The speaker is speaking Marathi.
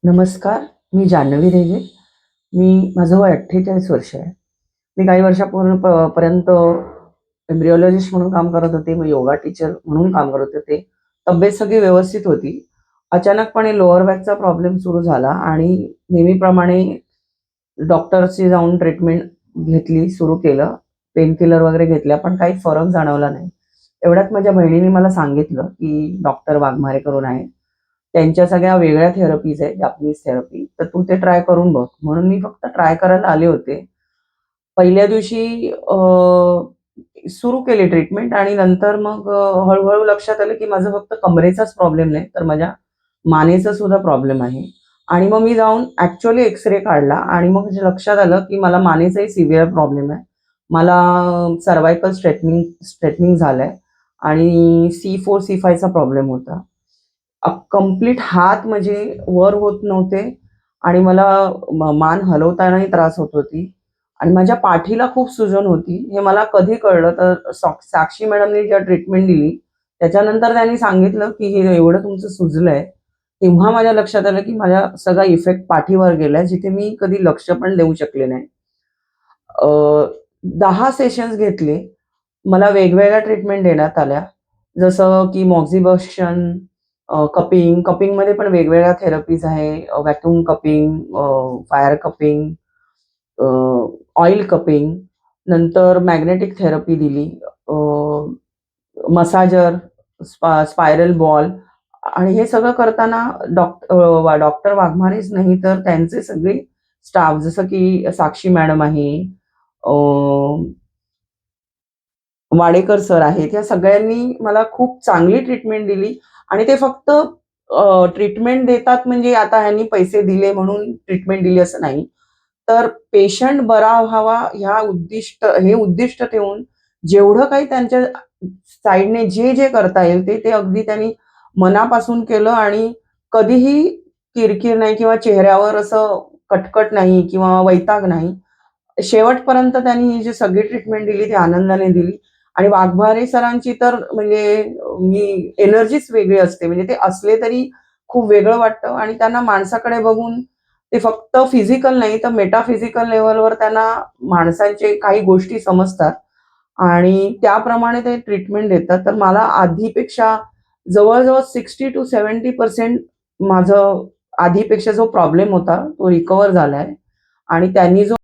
नमस्कार, मी जान्हवी रेगे. माझं वय 48 वर्ष आहे. मी काही वर्षापूर्वी पर्यंत एम्ब्रिओलॉजिस्ट म्हणून काम करत होते. मग योगा टीचर म्हणून काम करत होते. तब्येत सगळी व्यवस्थित होती. अचानकपणे लोअर बॅकचा प्रॉब्लेम सुरू झाला आणि नेहमीप्रमाणे डॉक्टरशी जाऊन ट्रीटमेंट सुरू केलं. पेन किलर वगैरे घेतल्या, पण काही फरक जाणवला नाही. एवढ्यात माझ्या बहिणीने मला सांगितलं, की डॉक्टर वाघमारे करून आहेत. त्यांच्या सगळ्या वेगळ्या थेरपीज आहेत, जापनीज थेरपी. तर तू ते ट्राय करून बघ. म्हणून मी फक्त ट्राय करायला आले होते. पहिल्या दिवशी सुरू केली ट्रीटमेंट आणि नंतर मग हळू लक्षात आलं, की माझं फक्त कमरेचाच प्रॉब्लेम नाही, तर माझ्या मानेचा सुद्धा प्रॉब्लेम आहे. आणि मग मी जाऊन ॲक्चुअली एक्स-रे काढला आणि मग जे लक्षात आलं, की मला मानेचाही सिव्हिअर प्रॉब्लेम आहे. मला सर्व्हायकल स्ट्रेटनिंग झालंय आणि C4, C5 चा प्रॉब्लेम होता. कंप्लीट हात म्हणजे वर होत नव्हते आणि मला मान हलवतानाही त्रास होत होती आणि माझ्या पाठीला खूप सुजन होती. हे मला कधी कळलं तर साक्षी मॅडमनी जेव्हा ट्रीटमेंट दिली, त्याच्यानंतर त्यांनी सांगितलं, की "हे एवढं तुमचं सुजलंय." तेव्हा माझ्या लक्षात आलं, की माझा सगळा इफेक्ट पाठीवर गेलाय, जिथे मी कधी लक्ष पण देऊ शकले नाही. अ, 10 सेशन्स घेतले. मला वेगवेगळ्या ट्रीटमेंट देण्यात आल्या. जसं की मॉक्झिबस्शन, कपिंगमध्ये पण वेगवेगळ्या थेरपीज आहे. Vacuum cupping, fire cupping, oil cupping, नंतर मॅग्नेटिक थेरपी दिली. मसाजर, स्पायरल बॉल आणि हे सगळं करताना डॉक्टर वाघमारेच नाही तर त्यांचे सगळे स्टाफ जसं की साक्षी मॅडम आहे, अ, वाडेकर सर आहेत. या सगळ्यांनी मला खूप चांगली ट्रीटमेंट दिली आणि ते फक्त ट्रीटमेंट देतात म्हणजे आता ह्यांनी पैसे दिले म्हणून ट्रीटमेंट दिली असं नाही. तर पेशंट बरा व्हावा हे उद्दिष्ट ठेवून जेवढं काही त्यांच्या साइडने जे करता येईल ते अगदी त्यांनी मनापासून केलं आणि कधीही किरकिर नाही किंवा चेहऱ्यावर असं कटकट नाही किंवा वैताग नाही. शेवटपर्यंत त्यांनी ही जी सगळी ट्रीटमेंट दिली ती आनंदाने दिली आणि वाघमारे सरांची तर म्हणजे मी एनर्जीच वेगळी असते. म्हणजे ते असले तरी खूप वेगळं वाटतं आणि त्यांना माणसाकडे बघून ते फक्त फिजिकल नाही तर मेटाफिजिकल लेव्हलवर त्यांना माणसांचे काही गोष्टी समजतात आणि त्याप्रमाणे ते ट्रीटमेंट देतात. तर मला आधीपेक्षा जवळ-जवळ 60% to 70% माझं आधीपेक्षा जो प्रॉब्लेम होता तो रिकव्हर झालाय आणि त्यांनी जो